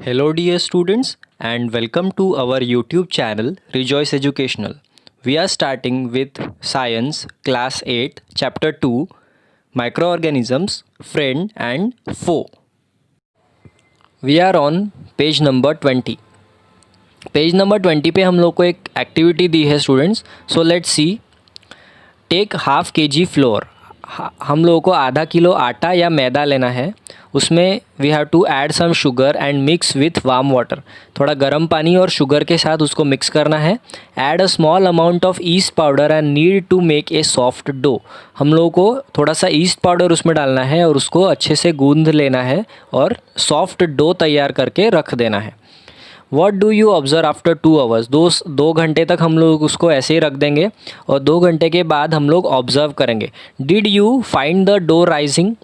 Hello dear students and welcome to our YouTube channel Rejoice Educational. We are starting with Science Class 8 Chapter 2 Microorganisms Friend and Foe. We are on page number 20. Page number 20 पे हम लोग को एक activity दी है students. So let's see. Take half kg flour. हम लोगों को आधा किलो आटा या मैदा लेना है. उसमें we have to add some sugar and mix with warm water. थोड़ा गर्म पानी और शुगर के साथ उसको मिक्स करना है. Add a small amount of yeast powder and need to make a soft dough. हम लोगों को थोड़ा सा ईस्ट पाउडर उसमें डालना है और उसको अच्छे से गूंद लेना है और सॉफ्ट डो तैयार करके रख देना है. What do you observe after 2 hours. दो घंटे तक हम लोग उसको ऐसे ही रख देंगे और 2 घंटे के बाद हम लोग ऑब्जर्व करेंगे. Did you find the dough rising.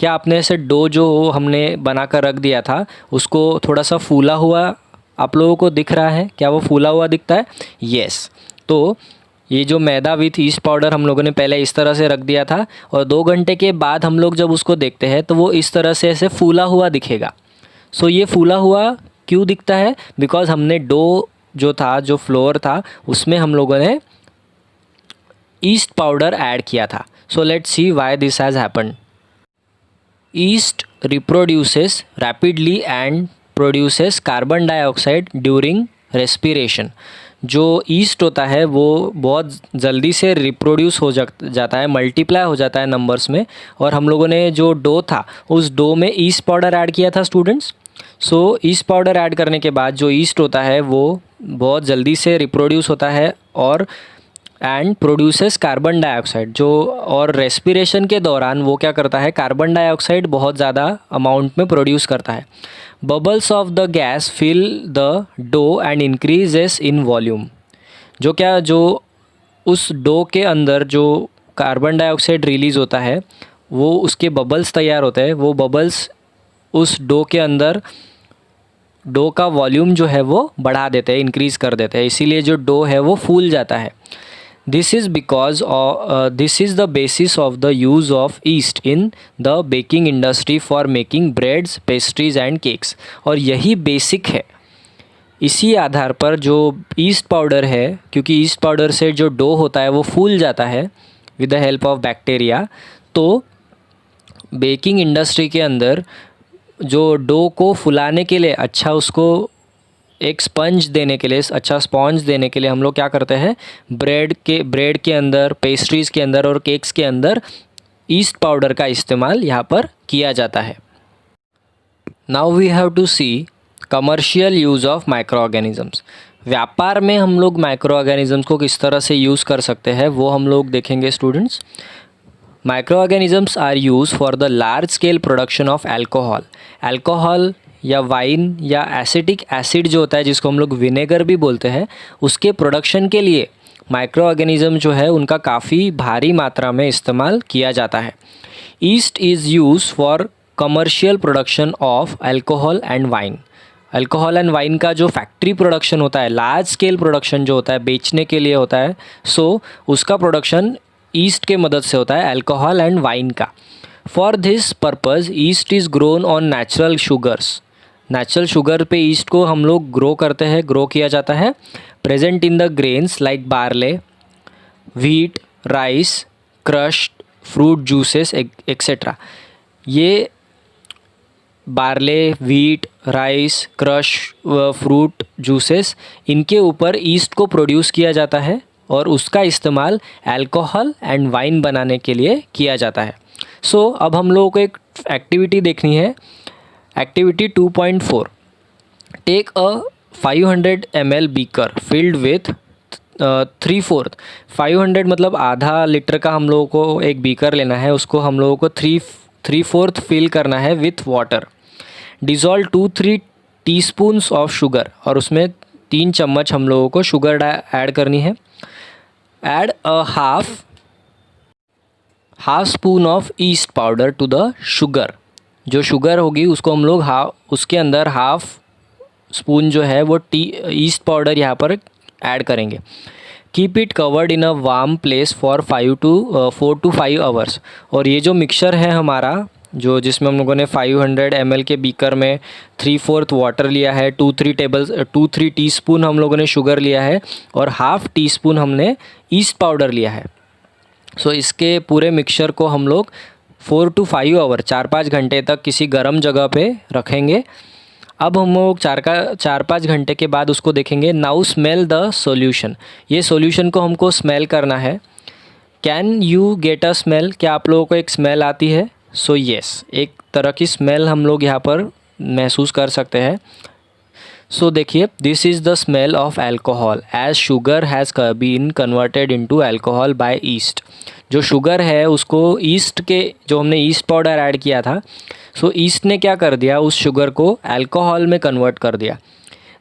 क्या आपने ऐसे डो जो हमने बना कर रख दिया था उसको थोड़ा सा फूला हुआ आप लोगों को दिख रहा है. क्या वो फूला हुआ दिखता है. येस. तो ये जो मैदा विथ ईस्ट पाउडर हम लोगों ने पहले इस तरह से रख दिया था और 2 घंटे के बाद हम लोग जब उसको देखते हैं तो वो इस तरह से ऐसे फूला हुआ दिखेगा. सो ये फूला हुआ क्यों दिखता है. बिकॉज हमने डो जो था जो फ्लोर था उसमें हम लोगों ने ईस्ट पाउडर ऐड किया था. सो let's see why this has happened. East reproduces rapidly and produces carbon dioxide during respiration. जो ईस्ट होता है वो बहुत जल्दी से रिप्रोड्यूस हो जाता है, मल्टीप्लाई हो जाता है नंबर्स में. और हम लोगों ने जो डो था उस डो में ईस्ट पाउडर ऐड किया था स्टूडेंट्स. सो ईस्ट पाउडर ऐड करने के बाद जो ईस्ट होता है वो बहुत जल्दी से रिप्रोड्यूस होता है और एंड प्रोड्यूसेस कार्बन डाइऑक्साइड. जो और रेस्पिरेशन के दौरान वो क्या करता है, कार्बन डाइऑक्साइड बहुत ज़्यादा अमाउंट में प्रोड्यूस करता है. Bubbles of the gas fill the dough and increases in volume. जो उस डो के अंदर जो कार्बन डाइऑक्साइड रिलीज़ होता है वो उसके बबल्स तैयार होते हैं. वो बबल्स उस डो के अंदर डो का वॉल्यूम जो है वो बढ़ा देते हैं, इंक्रीज़ कर देते हैं. इसीलिए जो डो है वो फूल जाता है. This is because this is the basis of the use of east in the baking industry for making breads, pastries and cakes. और यही बेसिक है. इसी आधार पर जो ईस्ट पाउडर है, क्योंकि ईस्ट पाउडर से जो डो होता है वो फूल जाता है with the help of bacteria. तो बेकिंग इंडस्ट्री के अंदर जो डो को फुलाने के लिए अच्छा उसको एक स्पंज देने के लिए, अच्छा स्पॉन्ज देने के लिए हम लोग क्या करते हैं, ब्रेड के अंदर, पेस्ट्रीज़ के अंदर और केक्स के अंदर ईस्ट पाउडर का इस्तेमाल यहाँ पर किया जाता है. Now we have to see commercial use of micro organisms. व्यापार में हम लोग माइक्रो ऑर्गेनिज़म्स को किस तरह से यूज़ कर सकते हैं वो हम लोग देखेंगे students. Microorganisms are used for the large scale production of alcohol. Alcohol या वाइन या एसिटिक एसिड जो होता है जिसको हम लोग विनेगर भी बोलते हैं, उसके प्रोडक्शन के लिए माइक्रो ऑर्गेनिज़म जो है उनका काफ़ी भारी मात्रा में इस्तेमाल किया जाता है. East is use for commercial production of alcohol and wine. Alcohol and wine का जो फैक्ट्री प्रोडक्शन होता है, लार्ज स्केल प्रोडक्शन जो होता है बेचने के लिए होता है, सो उसका प्रोडक्शन ईस्ट के मदद से होता है, अल्कोहल एंड वाइन का. For this purpose yeast is grown on natural sugars. Natural sugar पे ईस्ट को हम लोग ग्रो किया जाता है. Present in the grains like barley, wheat, rice, crushed fruit juices etcetera. ये barley, wheat, rice, crush fruit juices, इनके ऊपर ईस्ट को प्रोड्यूस किया जाता है और उसका इस्तेमाल अल्कोहल एंड वाइन बनाने के लिए किया जाता है. सो अब हम लोगों को एक एक्टिविटी देखनी है. Activity 2.4. Take a 500 ml beaker filled with 3/4. 500 मतलब आधा लीटर का हम लोगों को एक बीकर लेना है. उसको हम लोगों को 3/4 फिल करना है with water. Dissolve 2-3 teaspoons of sugar. और उसमें 3 चम्मच हम लोगों को शुगर ऐड करनी है. Add a half spoon of yeast powder to the sugar. जो शुगर होगी उसको हम लोग उसके अंदर हाफ स्पून जो है वो ईस्ट पाउडर यहाँ पर ऐड करेंगे. Keep it covered in a warm place for 4 to 5 hours. और ये जो मिक्सचर है हमारा जो जिसमें हम लोगों ने 500 ml के बीकर में 3/4 वाटर लिया है, 2-3 टीस्पून हम लोगों ने शुगर लिया है और हाफ़ टी स्पून हमने ईस्ट पाउडर लिया है। सो इसके पूरे मिक्सचर को हम लोग 4 to 5 आवर 4-5 घंटे तक किसी गर्म जगह पे रखेंगे। अब हम लोग 4-5 घंटे के बाद उसको देखेंगे। Now smell the solution. ये सॉल्यूशन को हमको स्मेल करना है। Can you get a smell? क्या आप लोगों को एक स्मेल आती है? सो येस, एक तरह की स्मेल हम लोग यहाँ पर महसूस कर सकते हैं। सो देखिए, this is the smell of alcohol as sugar has been converted into alcohol by yeast. जो शुगर है उसको ईस्ट के, जो हमने ईस्ट पाउडर ऐड किया था, सो ईस्ट ने क्या कर दिया, उस शुगर को अल्कोहल में कन्वर्ट कर दिया।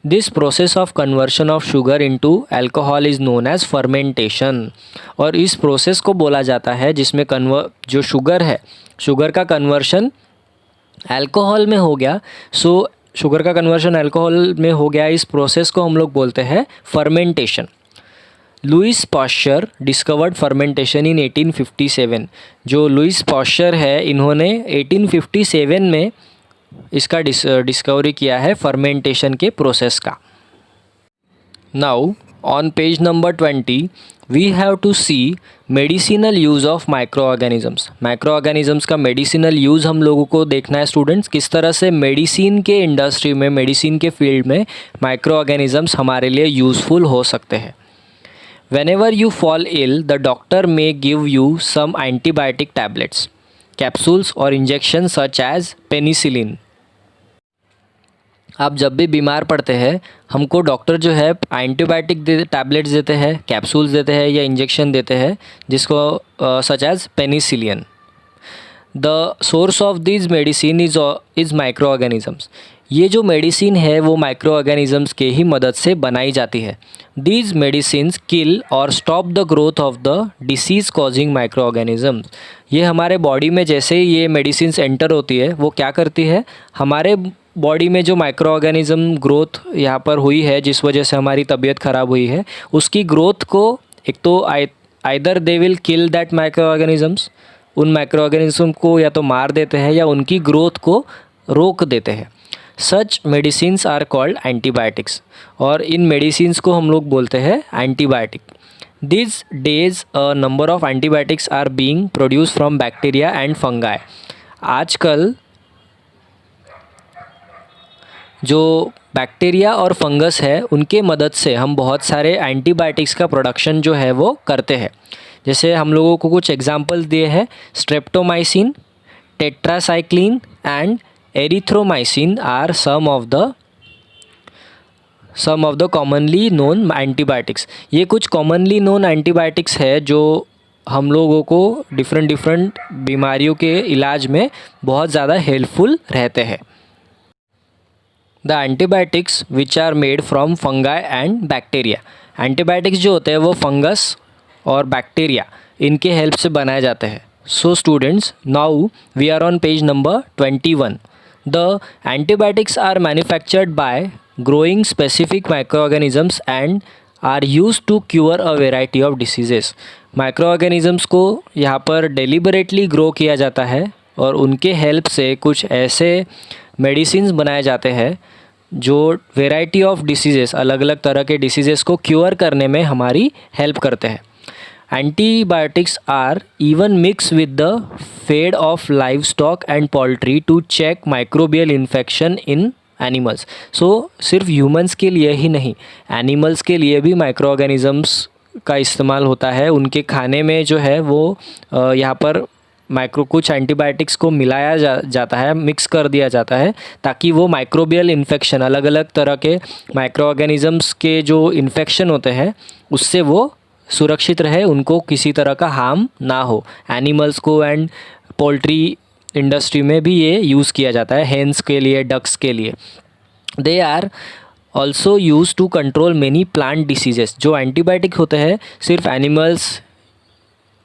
This process of conversion of sugar into alcohol is known as fermentation. और इस प्रोसेस को बोला जाता है जिसमें जो शुगर है, शुगर का कन्वर्शन अल्कोहल में हो गया। सो शुगर का कन्वर्शन अल्कोहल में हो गया, इस प्रोसेस को हम लोग बोलते हैं fermentation. Louis Pasteur discovered fermentation in 1857। जो लुइस पाश्चर है, इन्होंने 1857 में इसका डिस्कवरी किया है फर्मेंटेशन के प्रोसेस का। Now on page number 20 we have to see medicinal use of micro organisms. Micro organisms का मेडिसिनल यूज़ हम लोगों को देखना है स्टूडेंट्स, किस तरह से मेडिसिन के इंडस्ट्री में, मेडिसिन के फील्ड में माइक्रो ऑर्गेनिज़म्स हमारे लिए यूज़फुल हो सकते हैं। Whenever you fall ill, the doctor may give you some antibiotic tablets, capsules or injections such as penicillin. आप जब भी बीमार पड़ते हैं, हमको डॉक्टर जो है एंटीबायोटिक टैबलेट्स देते हैं, कैप्सूल्स देते हैं या इंजेक्शन देते हैं, जिसको such as penicillin. The source of this medicine is micro organisms. ये जो मेडिसिन है वो माइक्रो ऑर्गेनिज़म्स के ही मदद से बनाई जाती है। दीज मेडिसिन्स किल और stop the growth of the disease causing micro organisms. ये हमारे बॉडी में जैसे ही ये मेडिसिन्स एंटर होती है, वो क्या करती है, हमारे बॉडी में जो माइक्रो ऑर्गेनिज़म ग्रोथ यहाँ पर हुई है, जिस वजह से हमारी तबीयत ख़राब हुई है, उसकी ग्रोथ को एक तो either they will kill that micro organisms, उन माइक्रो ऑर्गेनिज़म को या तो मार देते हैं या उनकी ग्रोथ को रोक देते हैं। Such medicines are called antibiotics. और इन मेडिसिन्स को हम लोग बोलते हैं antibiotic. This days a number of antibiotics are being produce from bacteria and fungi. आजकल जो बैक्टीरिया और फंगस है, उनके मदद से हम बहुत सारे एंटीबायोटिक्स का प्रोडक्शन जो है वो करते हैं। जैसे हम लोगों को कुछ एग्जांपल्स दिए हैं, streptomycin, tetracycline and erythromycin are some of the commonly known antibiotics. ये कुछ कॉमनली नोन एंटीबायोटिक्स है जो हम लोगों को डिफरेंट बीमारियों के इलाज में बहुत ज़्यादा हेल्पफुल रहते हैं। The antibiotics which are made from fungi and bacteria. Antibiotics जो होते हैं वो फंगस और बैक्टीरिया, इनके हेल्प से बनाए जाते हैं। So students, now we are on page number 21. The antibiotics are manufactured by growing specific microorganisms and are used to cure a variety of diseases. माइक्रोऑर्गेनिज़म्स को यहाँ पर डेलिबरेटली ग्रो किया जाता है और उनके हेल्प से कुछ ऐसे मेडिसिन्स बनाए जाते हैं जो वेराइटी ऑफ डिसीज़ेस, अलग अलग तरह के डिसीज़ेस को क्योर करने में हमारी हेल्प करते हैं। Antibiotics are even mixed with the feed of livestock and poultry to check microbial infection in animals. So सिर्फ humans के लिए ही नहीं, animals के लिए भी microorganisms का इस्तेमाल होता है। उनके खाने में जो है वो यहाँ पर कुछ एंटीबायोटिक्स को मिलाया जाता है, मिक्स कर दिया जाता है, ताकि वो माइक्रोबियल इन्फेक्शन, अलग अलग तरह के माइक्रो ऑर्गेनिज़म्स के जो इन्फेक्शन होते हैं उससे वो सुरक्षित रहे, उनको किसी तरह का हार्म ना हो। एनिमल्स को एंड पोल्ट्री इंडस्ट्री में भी ये यूज़ किया जाता है, हेन्स के लिए, डक्स के लिए। They are also use to control many plant diseases. जो एंटीबायोटिक होते हैं सिर्फ animals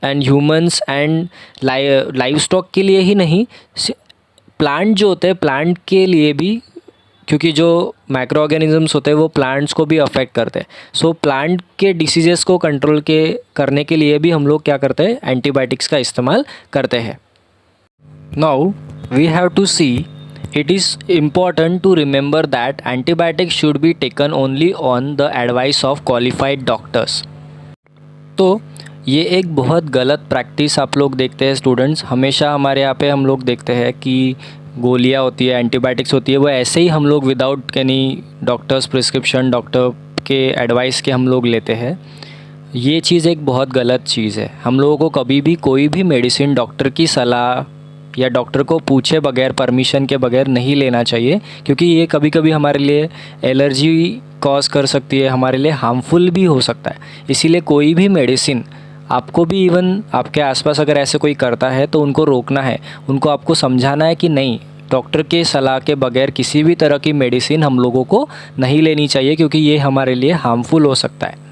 and humans and livestock के लिए ही नहीं, प्लांट जो होते हैं प्लांट के लिए भी, क्योंकि जो माइक्रो ऑर्गेनिज़म्स होते हैं वो प्लांट्स को भी अफेक्ट करते हैं। सो प्लांट के डिसीजेस को कंट्रोल करने के लिए भी हम लोग क्या करते हैं, एंटीबायोटिक्स का इस्तेमाल करते हैं। Now we have to see it is important to remember that antibiotics should be taken only on the advice of qualified doctors. तो ये एक बहुत गलत प्रैक्टिस आप लोग देखते हैं स्टूडेंट्स। हमेशा हमारे यहाँ पे हम लोग देखते हैं कि गोलियाँ होती है, एंटीबायोटिक्स होती है, वो ऐसे ही हम लोग without any doctors prescription, doctor के एडवाइस के हम लोग लेते हैं। ये चीज़ एक बहुत गलत चीज़ है। हम लोगों को कभी भी कोई भी मेडिसिन डॉक्टर की सलाह या डॉक्टर को पूछे बगैर, परमिशन के बगैर नहीं लेना चाहिए, क्योंकि ये कभी कभी हमारे लिए एलर्जी कॉज कर सकती है, हमारे लिए हार्मफुल भी हो सकता है। इसीलिए कोई भी मेडिसिन आपको भी, इवन आपके आसपास अगर ऐसे कोई करता है तो उनको रोकना है, उनको आपको समझाना है कि नहीं, डॉक्टर के सलाह के बगैर किसी भी तरह की मेडिसिन हम लोगों को नहीं लेनी चाहिए, क्योंकि ये हमारे लिए हार्मफुल हो सकता है।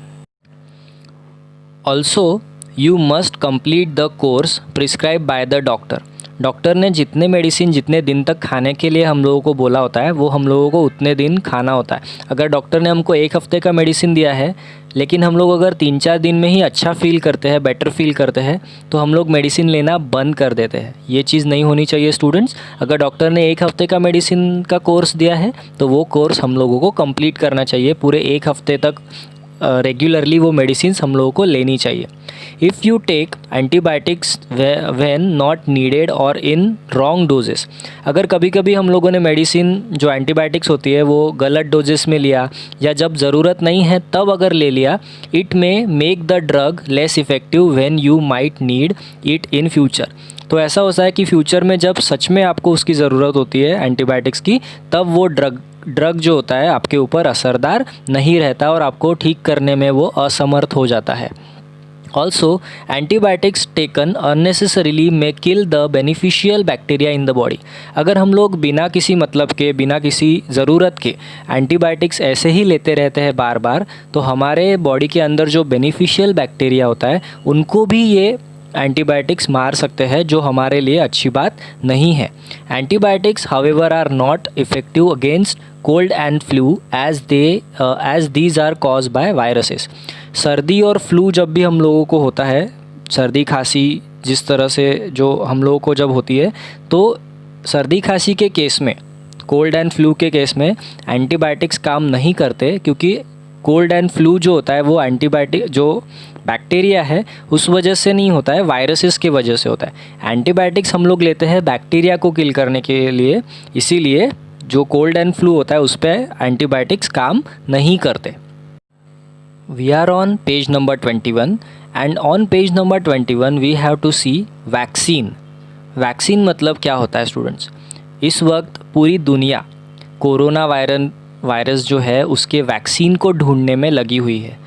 Also you must complete the course prescribe by the doctor. Doctor ने जितने मेडिसिन जितने दिन तक खाने के लिए हम लोगों को बोला होता है, वो हम लोगों को उतने दिन खाना होता है। अगर डॉक्टर ने हमको 1 हफ्ते का मेडिसिन दिया है, लेकिन हम लोग अगर 3-4 दिन में ही अच्छा फील करते हैं, बेटर फील करते हैं, तो हम लोग मेडिसिन लेना बंद कर देते हैं। ये चीज़ नहीं होनी चाहिए स्टूडेंट्स। अगर डॉक्टर ने 1 हफ्ते का मेडिसिन का कोर्स दिया है, तो वो कोर्स हम लोगों को कंप्लीट करना चाहिए। पूरे 1 हफ्ते तक रेगुलरली वो मेडिसिन हम लोगों को लेनी चाहिए। If you take antibiotics when not needed or in wrong doses, अगर कभी कभी हम लोगों ने मेडिसिन जो एंटीबायोटिक्स होती है वो गलत डोजेस में लिया, या जब ज़रूरत नहीं है तब अगर ले लिया, it may make the drug less effective when you might need it in future. तो ऐसा होता है कि फ्यूचर में जब सच में आपको उसकी ज़रूरत होती है एंटीबायोटिक्स की, तब वो ड्रग जो होता है आपके ऊपर असरदार नहीं रहता और आपको ठीक करने में वो असमर्थ हो जाता है। Also antibiotics taken unnecessarily may kill the beneficial bacteria in the body. अगर हम लोग बिना किसी मतलब के, बिना किसी ज़रूरत के एंटीबायोटिक्स ऐसे ही लेते रहते हैं बार बार, तो हमारे बॉडी के अंदर जो बेनिफिशियल बैक्टीरिया होता है उनको भी ये एंटीबायोटिक्स मार सकते हैं, जो हमारे लिए अच्छी बात नहीं है। Antibiotics however are not effective against cold and flu as these are cause by viruses. सर्दी और फ्लू जब भी हम लोगों को होता है, सर्दी खांसी जिस तरह से जो हम लोगों को जब होती है, तो सर्दी खांसी के केस में, कोल्ड एंड फ्लू के केस में एंटीबायोटिक्स काम नहीं करते, क्योंकि कोल्ड एंड फ्लू जो होता है वो एंटीबायोटिक जो बैक्टीरिया है उस वजह से नहीं होता है, वायरसेस की वजह से होता है। एंटीबायोटिक्स हम लोग लेते हैं बैक्टीरिया को किल करने के लिए, इसीलिए जो कोल्ड एंड फ्लू होता है उस पर एंटीबायोटिक्स काम नहीं करते। We are on page number 21 and on page number 21 we have to see vaccine. Vaccine मतलब क्या होता है स्टूडेंट्स? इस वक्त पूरी दुनिया कोरोना वायरस जो है उसके वैक्सीन को ढूंढने में लगी हुई है।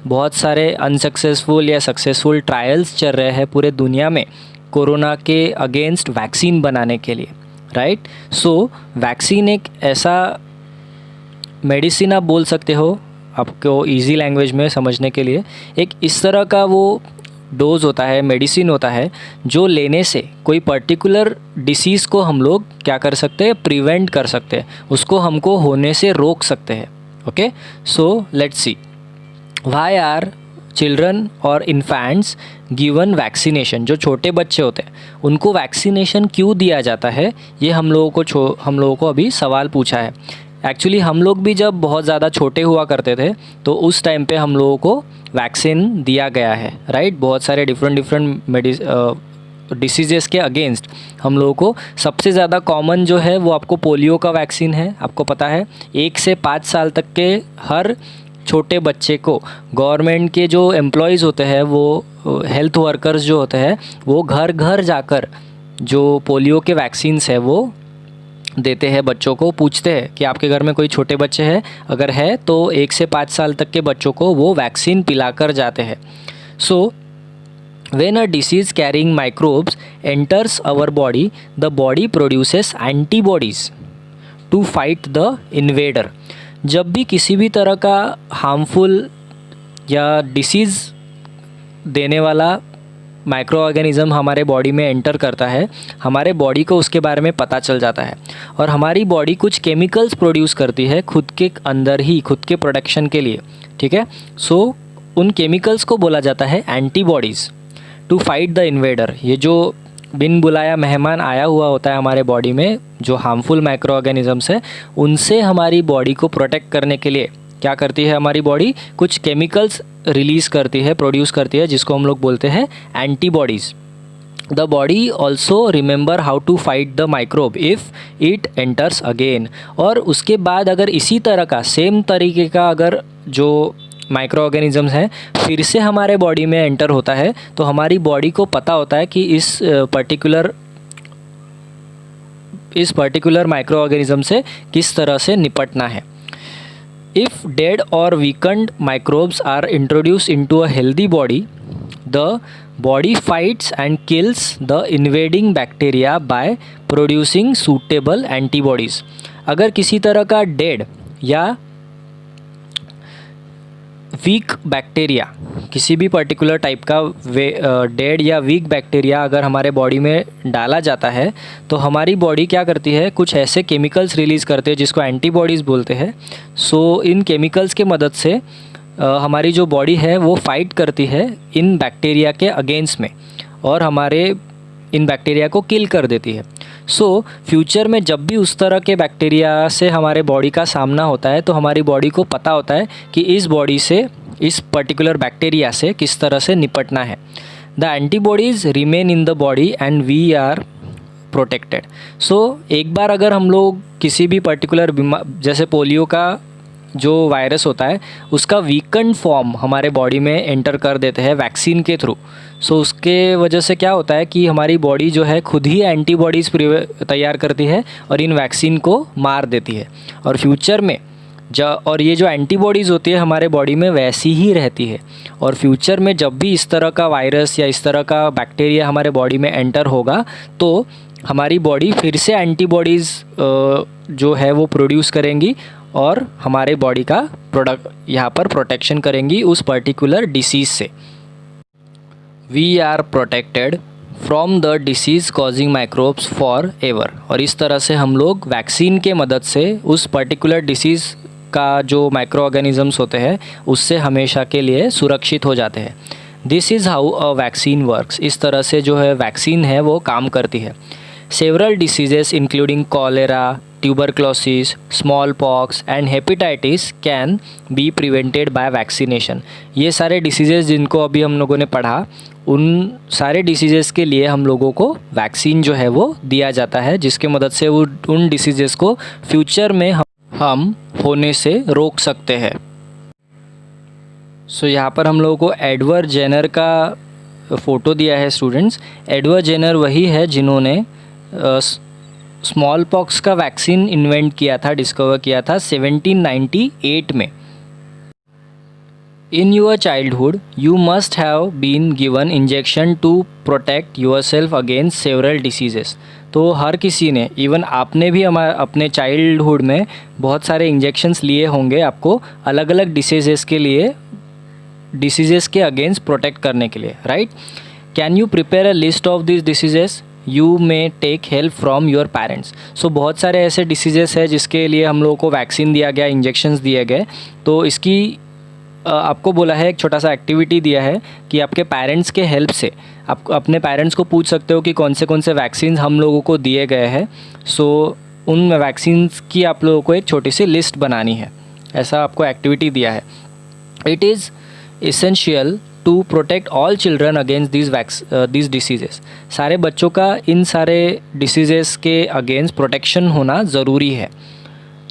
बहुत सारे अनसक्सेसफुल या सक्सेसफुल ट्रायल्स चल रहे हैं पूरे दुनिया में कोरोना के अगेंस्ट वैक्सीन बनाने के लिए, राइट। सो वैक्सीन एक ऐसा मेडिसिन आप बोल सकते हो, आपको इजी लैंग्वेज में समझने के लिए, एक इस तरह का वो डोज होता है, मेडिसिन होता है, जो लेने से कोई पर्टिकुलर डिसीज़ को हम लोग क्या कर सकते हैं, प्रिवेंट कर सकते हैं, उसको हमको होने से रोक सकते हैं। Okay, so let's see why are children और इन्फेंट्स गिवन वैक्सीनेशन। जो छोटे बच्चे होते हैं उनको वैक्सीनेशन क्यों दिया जाता है, ये हम लोगों को अभी सवाल पूछा है। एक्चुअली हम लोग भी जब बहुत ज़्यादा छोटे हुआ करते थे तो उस टाइम पे हम लोगों को वैक्सीन दिया गया है, राइट। बहुत सारे डिफरेंट डिसीजेस के अगेंस्ट हम लोगों को सबसे ज़्यादा कॉमन जो है वो आपको पोलियो का वैक्सीन है। आपको पता है 1 से 5 साल तक के हर छोटे बच्चे को गवर्नमेंट के जो एम्प्लॉयज़ होते हैं, वो हेल्थ वर्कर्स जो होते हैं, वो घर घर जाकर जो पोलियो के वैक्सीन्स है वो देते हैं बच्चों को। पूछते हैं कि आपके घर में कोई छोटे बच्चे हैं, अगर है तो 1 से 5 साल तक के बच्चों को वो वैक्सीन पिलाकर जाते हैं। सो when a disease carrying microbes enters our body, the body produces antibodies to fight the invader। जब भी किसी भी तरह का हार्मफुल या डिसीज़ देने वाला माइक्रो ऑर्गेनिज़म हमारे बॉडी में एंटर करता है, हमारे बॉडी को उसके बारे में पता चल जाता है और हमारी बॉडी कुछ केमिकल्स प्रोड्यूस करती है खुद के अंदर ही, खुद के प्रोडक्शन के लिए, ठीक है। सो उन केमिकल्स को बोला जाता है antibodies to fight the invader. ये जो बिन बुलाया मेहमान आया हुआ होता है हमारे बॉडी में, जो हार्मफुल माइक्रो ऑर्गेनिजम्स है, उनसे हमारी बॉडी को प्रोटेक्ट करने के लिए क्या करती है हमारी बॉडी, कुछ केमिकल्स रिलीज़ करती है, प्रोड्यूस करती है, जिसको हम लोग बोलते हैं antibodies. The body also remember how to fight the microbe if it enters again. और उसके बाद अगर इसी तरह का सेम तरीके का अगर जो माइक्रो ऑर्गेनिजम्स हैं फिर से हमारे बॉडी में एंटर होता है, तो हमारी बॉडी को पता होता है कि इस पर्टिकुलर माइक्रो ऑर्गेनिज्म से किस तरह से निपटना है। If dead or weakened microbes are introduce into a healthy body, the body fights and kills the invading bacteria by producing suitable antibodies. अगर किसी तरह का डेड या वीक बैक्टीरिया, किसी भी पर्टिकुलर टाइप का डेड या वीक बैक्टीरिया अगर हमारे बॉडी में डाला जाता है, तो हमारी बॉडी क्या करती है, कुछ ऐसे केमिकल्स रिलीज़ करते हैं जिसको एंटीबॉडीज़ बोलते हैं। सो इन केमिकल्स के मदद से हमारी जो बॉडी है वो फाइट करती है इन बैक्टीरिया के अगेंस्ट में, और हमारे इन बैक्टीरिया को किल कर देती है। सो फ्यूचर में जब भी उस तरह के बैक्टीरिया से हमारे बॉडी का सामना होता है, तो हमारी बॉडी को पता होता है कि इस बॉडी से, इस पर्टिकुलर बैक्टीरिया से किस तरह से निपटना है। The antibodies remain in the body and we are protected. So एक बार अगर हम लोग किसी भी पर्टिकुलर जैसे पोलियो का जो वायरस होता है उसका वीकेंड फॉर्म हमारे बॉडी में एंटर कर देते हैं वैक्सीन के थ्रू, सो उसके वजह से क्या होता है कि हमारी बॉडी जो है खुद ही एंटीबॉडीज़ तैयार करती है और इन वैक्सीन को मार देती है। और फ्यूचर में और ये जो एंटीबॉडीज़ होती है हमारे बॉडी में वैसी ही रहती है, और फ्यूचर में जब भी इस तरह का वायरस या इस तरह का बैक्टीरिया हमारे बॉडी में एंटर होगा, तो हमारी बॉडी फिर से एंटीबॉडीज़ जो है वो प्रोड्यूस करेंगी और हमारे बॉडी का यहाँ पर प्रोटेक्शन करेंगी उस पर्टिकुलर डिसीज़ से। We are protected from the disease causing microbes forever. और इस तरह से हम लोग वैक्सीन के मदद से उस पर्टिकुलर डिसीज़ का जो माइक्रो ऑर्गेनिजम्स होते हैं उससे हमेशा के लिए सुरक्षित हो जाते हैं। This is how a vaccine works. इस तरह से जो है वैक्सीन है वो काम करती है। Several diseases including cholera, tuberculosis, small pox and hepatitis can be prevented by vaccination. ये सारे डिसीजेस जिनको अभी हम लोगों ने पढ़ा, उन सारे डिसीजेस के लिए हम लोगों को वैक्सीन जो है वो दिया जाता है, जिसके मदद से वो उन डिसीजेस को फ्यूचर में हम होने से रोक सकते हैं। सो यहाँ पर हम लोगों को एडवर्ड जेनर का फ़ोटो दिया है स्टूडेंट्स। एडवर्ड जेनर वही है जिन्होंने स्मॉल पॉक्स का वैक्सीन इन्वेंट किया था, डिस्कवर किया था 1798 में। In your childhood you must have been given injection to protect yourself against several diseases. तो हर किसी ने, इवन आपने भी अपने चाइल्डहुड में बहुत सारे इंजेक्शन्स लिए होंगे आपको अलग अलग डिसीजेस के अगेंस्ट प्रोटेक्ट करने के लिए, right. Can you prepare a list of this diseases? You may take help from your parents. So बहुत सारे ऐसे डिसीजेस हैं जिसके लिए हम लोगों को वैक्सीन दिया गया, इंजेक्शन्स दिए गए। तो इसकी आपको बोला है, एक छोटा सा एक्टिविटी दिया है कि आपके पेरेंट्स के हेल्प से आप अपने पेरेंट्स को पूछ सकते हो कि कौन से वैक्सीन हम लोगों को दिए गए हैं। सो उन वैक्सीन्स की आप लोगों को एक छोटी सी लिस्ट बनानी है, ऐसा आपको एक्टिविटी दिया है। It is essential to protect all children against this diseases. सारे बच्चों का इन सारे डिसीजेस के अगेंस्ट प्रोटेक्शन होना ज़रूरी है।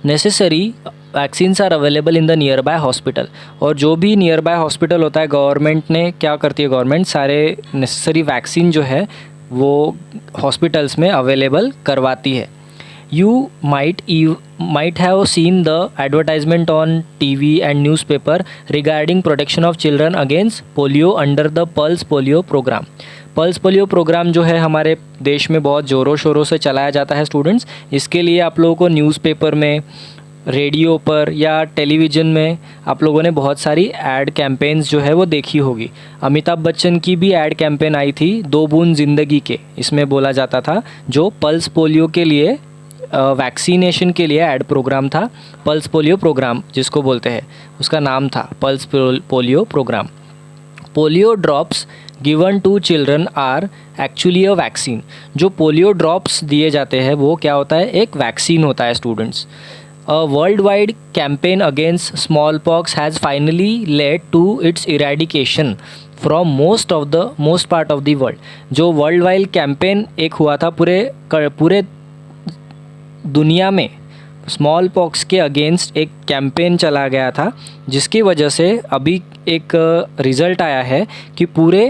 Necessary vaccines are available in the nearby hospital. और जो भी नियर बाय हॉस्पिटल होता है, गवर्नमेंट ने क्या करती है, गवर्नमेंट सारे नेसेसरी वैक्सीन जो है वो हॉस्पिटल्स में अवेलेबल करवाती है। You might have seen the advertisement on TV and newspaper regarding protection of children against polio under the Pulse Polio program. Pulse polio program जो है हमारे देश में बहुत ज़ोरों शोरों से चलाया जाता है स्टूडेंट्स। इसके लिए आप लोगों को न्यूज़पेपर में, रेडियो पर या टेलीविज़न में आप लोगों ने बहुत सारी एड कैंपेन्स जो है वो देखी होगी। अमिताभ बच्चन की भी एड कैंपेन आई थी, 2 बूंद ज़िंदगी के। इसमें बोला जाता था जो पल्स पोलियो के लिए वैक्सीनेशन के लिए एड प्रोग्राम था, पल्स पोलियो प्रोग्राम जिसको बोलते हैं, उसका नाम था pulse polio program. Polio drops given to children are actually a vaccine. जो पोलियो ड्रॉप्स दिए जाते हैं वो क्या होता है, एक वैक्सीन होता है students. A world wide campaign against small pox has finally led to its eradication from most part of the world. जो वर्ल्ड वाइड कैंपेन एक हुआ था पूरे दुनिया में, स्मॉल पॉक्स के अगेंस्ट एक कैंपेन चला गया था, जिसकी वजह से अभी एक रिज़ल्ट आया है कि पूरे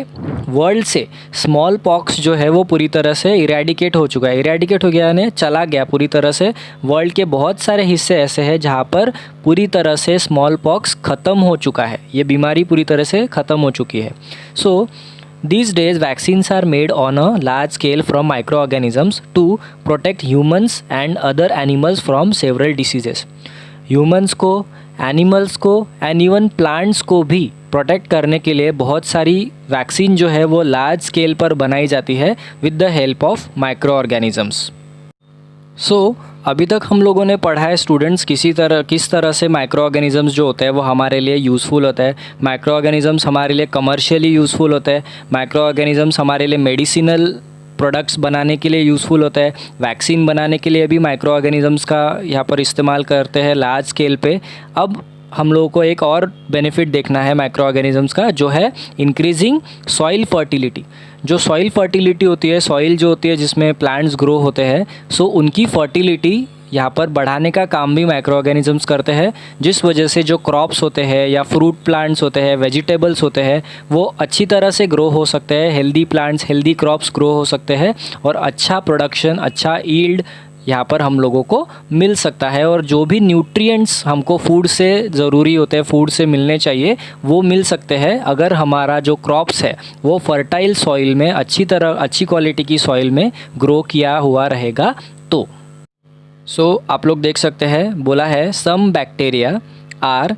वर्ल्ड से स्मॉल पॉक्स जो है वो पूरी तरह से इरेडिकेट हो चुका है। इरेडिकेट हो गया यानी चला गया पूरी तरह से। वर्ल्ड के बहुत सारे हिस्से ऐसे हैं जहाँ पर पूरी तरह से स्मॉल पॉक्स ख़त्म हो चुका है, ये बीमारी पूरी तरह से ख़त्म हो चुकी है। सो these days vaccines are made on a large scale from microorganisms to protect humans and other animals from several diseases. Humans को, animals को and even plants को भी प्रोटेक्ट करने के लिए बहुत सारी वैक्सीन जो है वो लार्ज स्केल पर बनाई जाती है with the help of micro organisms. So अभी तक हम लोगों ने पढ़ा है स्टूडेंट्स किस तरह से माइक्रो ऑर्गेनिजम्स जो होते हैं वो हमारे लिए यूज़फुल होता है। माइक्रो ऑर्गेनिजम्स हमारे लिए कमर्शियली यूज़फुल होते हैं। माइक्रो ऑर्गेनिजम्स हमारे लिए मेडिसिनल प्रोडक्ट्स बनाने के लिए यूज़फुल होता है। वैक्सीन बनाने के लिए भी माइक्रो ऑर्गेनिजम्स का यहाँ पर इस्तेमाल करते हैं लार्ज स्केल पे। अब हम लोगों को एक और बेनिफिट देखना है माइक्रो ऑर्गेनिजम्स का, जो है इंक्रीजिंग सॉइल फर्टिलिटी। जो सॉइल फर्टिलिटी होती है, सॉइल जो होती है जिसमें प्लांट्स ग्रो होते हैं, सो उनकी फर्टिलिटी यहाँ पर बढ़ाने का काम भी माइक्रो ऑर्गेनिजम्स करते हैं, जिस वजह से जो क्रॉप्स होते हैं या फ्रूट प्लांट्स होते हैं, वेजिटेबल्स होते हैं, वो अच्छी तरह से ग्रो हो सकते हैं। Healthy plants, healthy crops grow हो सकते हैं और अच्छा प्रोडक्शन, अच्छा ईल्ड यहाँ पर हम लोगों को मिल सकता है। और जो भी न्यूट्रिएंट्स हमको फूड से ज़रूरी होते हैं, फूड से मिलने चाहिए, वो मिल सकते हैं अगर हमारा जो क्रॉप्स है वो फर्टाइल सॉइल में, अच्छी क्वालिटी की सॉइल में ग्रो किया हुआ रहेगा तो। सो आप लोग देख सकते हैं, बोला है some bacteria are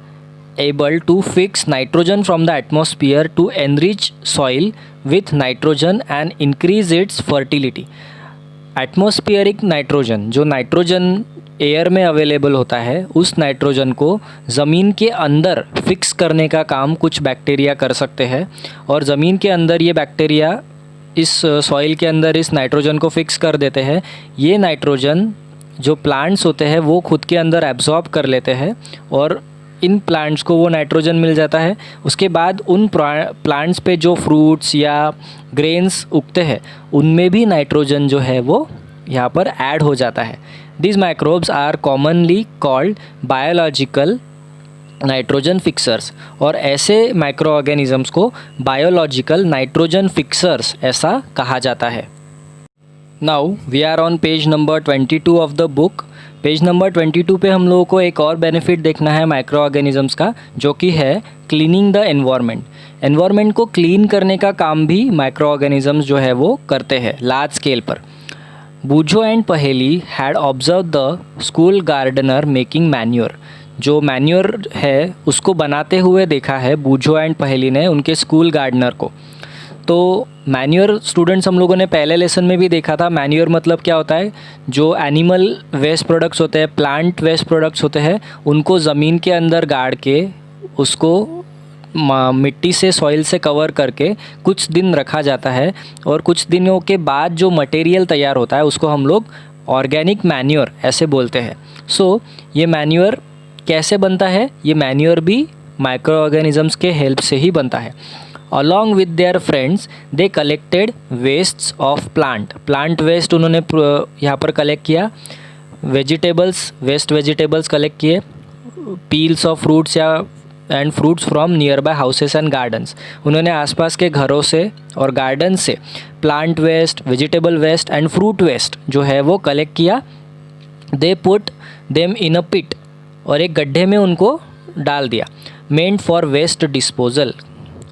able to fix nitrogen from the atmosphere to enrich soil with nitrogen and increase its fertility. Atmospheric nitrogen, जो नाइट्रोजन एयर में अवेलेबल होता है, उस नाइट्रोजन को ज़मीन के अंदर फिक्स करने का काम कुछ बैक्टीरिया कर सकते हैं। और ज़मीन के अंदर ये बैक्टीरिया इस सॉइल के अंदर इस नाइट्रोजन को फिक्स कर देते हैं। ये नाइट्रोजन जो प्लांट्स होते हैं वो खुद के अंदर एब्जॉर्ब कर लेते हैं और इन प्लांट्स को वो नाइट्रोजन मिल जाता है। उसके बाद उन प्लांट्स पे जो फ्रूट्स या ग्रेन्स उगते हैं उनमें भी नाइट्रोजन जो है वो यहाँ पर ऐड हो जाता है। This microbes are commonly called biological nitrogen fixers. और ऐसे माइक्रो ऑर्गेनिजम्स को बायोलॉजिकल नाइट्रोजन फिक्सर्स ऐसा कहा जाता है। Now we are on page number 22 of the book. Page number 22 पे हम लोगों को एक और बेनिफिट देखना है माइक्रो ऑर्गेनिजम्स का, जो कि है क्लीनिंग द एनवायरनमेंट। एनवायरनमेंट को क्लीन करने का काम भी माइक्रो ऑर्गेनिजम्स जो है वो करते हैं लार्ज स्केल पर। Boojho and Paheli had observe the school gardener making manure. जो मैन्योर है उसको बनाते हुए देखा है बूझो एंड पहेली ने उनके स्कूल गार्डनर को। तो मैन्योर स्टूडेंट्स हम लोगों ने पहले लेसन में भी देखा था। मैन्योर मतलब क्या होता है, जो एनिमल वेस्ट प्रोडक्ट्स होते हैं, प्लांट वेस्ट प्रोडक्ट्स होते हैं, उनको ज़मीन के अंदर गाड़ के उसको मिट्टी से, सॉइल से कवर करके कुछ दिन रखा जाता है। और कुछ दिनों के बाद जो मटेरियल तैयार होता है उसको हम लोग ऑर्गेनिक मैन्योर ऐसे बोलते हैं। सो ये मैन्योर कैसे बनता है, ये मैन्योर भी माइक्रो ऑर्गेनिजम्स के हेल्प से ही बनता है। Along with their friends, they collected wastes of plant waste उन्होंने यहाँ पर कलेक्ट किया। वेजिटेबल्स कलेक्ट किए। Peels of fruits and fruits from nearby houses and gardens. उन्होंने आसपास के घरों से और गार्डन से plant waste, vegetable waste and fruit waste जो है वो कलेक्ट किया। दे पुट देम इन अ पिट, और एक गड्ढे में उनको डाल दिया। Meant for waste disposal.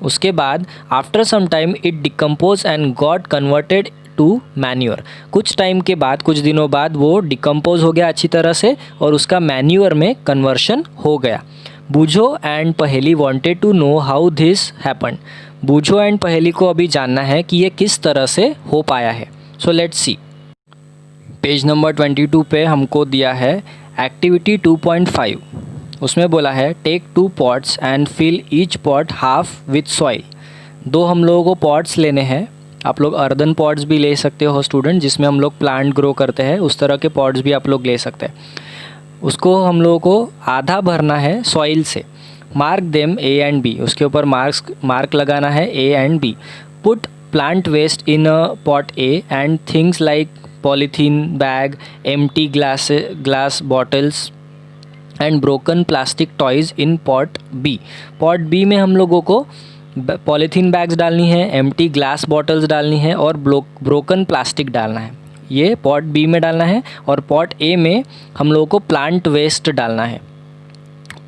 उसके बाद after some time it decompose and got converted to manure. कुछ टाइम के बाद, कुछ दिनों बाद वो डिकम्पोज हो गया अच्छी तरह से और उसका मैन्योर में कन्वर्शन हो गया। Boojho and Paheli wanted to know how this happen. Boojho and Paheli को अभी जानना है कि ये किस तरह से हो पाया है। सो लेट्स सी। पेज नंबर 22 पे हमको दिया है एक्टिविटी 2.5। उसमें बोला है take 2 pots and fill each pot half with soil. 2 हम लोगों को पॉट्स लेने हैं आप लोग अर्दन पॉट्स भी ले सकते हो स्टूडेंट, जिसमें हम लोग प्लांट ग्रो करते हैं, उस तरह के पॉट्स भी आप लोग ले सकते हैं। उसको हम लोगों को आधा भरना है सॉइल से। Mark them A and B, उसके ऊपर मार्क लगाना है A and B. Put plant waste in a pot A and things like polythene bag, empty glass bottles and broken plastic toys in pot B. Pot B में हम लोगों को polythene bags डालनी है, एम्प्टी ग्लास बॉटल्स डालनी है और broken plastic डालना है। ये पॉट बी में डालना है। और पॉट ए में हम लोगों को प्लांट वेस्ट डालना है।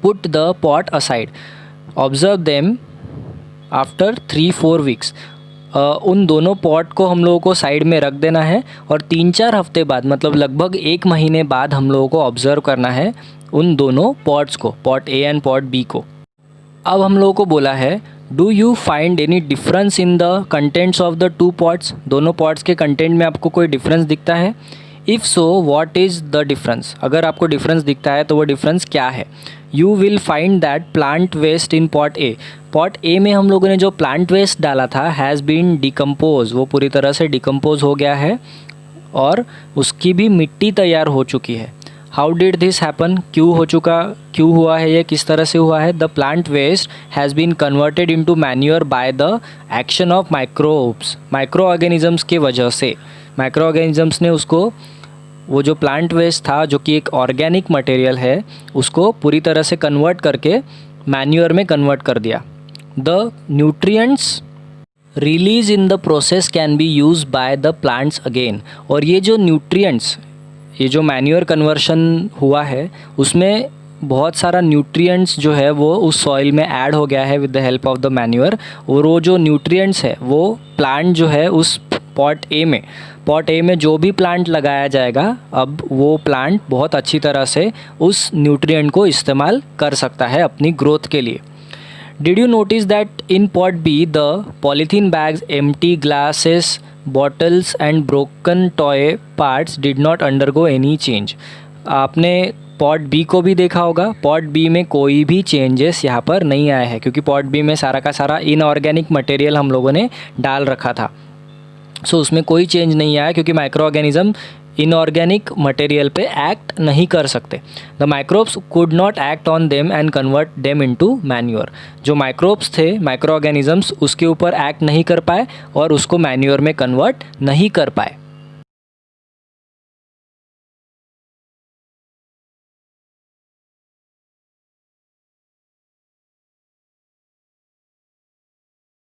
Put the pot aside, observe them after 3-4 weeks. उन दोनों पॉट को हम लोगों को साइड में रख देना है और 3-4 हफ्ते बाद, मतलब लगभग 1 महीने बाद हम लोगों को ऑब्ज़र्व करना है उन दोनों पॉट्स को, pot A and pot B को। अब हम लोगों को बोला है, do you find any difference in the contents of the 2 pots? दोनों पॉट्स के कंटेंट में आपको कोई डिफरेंस दिखता है? If so what is the difference? अगर आपको डिफरेंस दिखता है तो वो डिफरेंस क्या है? You will find that plant waste in pot A, pot A में हम लोगों ने जो प्लांट वेस्ट डाला था हैज़ बीन डिकम्पोज, वो पूरी तरह से डिकम्पोज हो गया है और उसकी भी मिट्टी तैयार हो चुकी है। How did this happen? क्यों हुआ है ये, किस तरह से हुआ है? The plant waste has been converted into manure by the action of microbes, micro organisms के वजह से। माइक्रो ऑर्गेनिजम्स ने उसको, वो जो प्लांट वेस्ट था जो कि एक ऑर्गेनिक मटेरियल है, उसको पूरी तरह से कन्वर्ट करके मैन्योर में कन्वर्ट कर दिया। The nutrients release in the process can be use by the plants again. और ये जो न्यूट्रिएंट्स, ये जो मैन्योर कन्वर्शन हुआ है उसमें बहुत सारा न्यूट्रिएंट्स जो है वो उस सॉइल में ऐड हो गया है with the help of the manure. और वो जो न्यूट्रिएंट्स है वो प्लांट जो है उस पॉट ए में जो भी प्लांट लगाया जाएगा, अब वो प्लांट बहुत अच्छी तरह से उस न्यूट्रिएंट को इस्तेमाल कर सकता है अपनी ग्रोथ के लिए। Did you notice that in pot be the polythene bags, empty glasses, bottles and broken toy parts did not undergo any change? आपने पॉट बी को भी देखा होगा, पॉट बी में कोई भी चेंजेस यहाँ पर नहीं आए हैं क्योंकि पॉट बी में सारा का सारा इनऑर्गेनिक मटेरियल हम लोगों ने डाल रखा था। सो उसमें कोई चेंज नहीं आया क्योंकि माइक्रो ऑर्गेनिज्म इनऑर्गेनिक मटेरियल पे एक्ट नहीं कर सकते। The microbes could not act on them and convert them into manure. जो माइक्रोब्स थे, माइक्रो ऑर्गेनिजम्स, उसके ऊपर एक्ट नहीं कर पाए और उसको मैन्योर में कन्वर्ट नहीं कर पाए।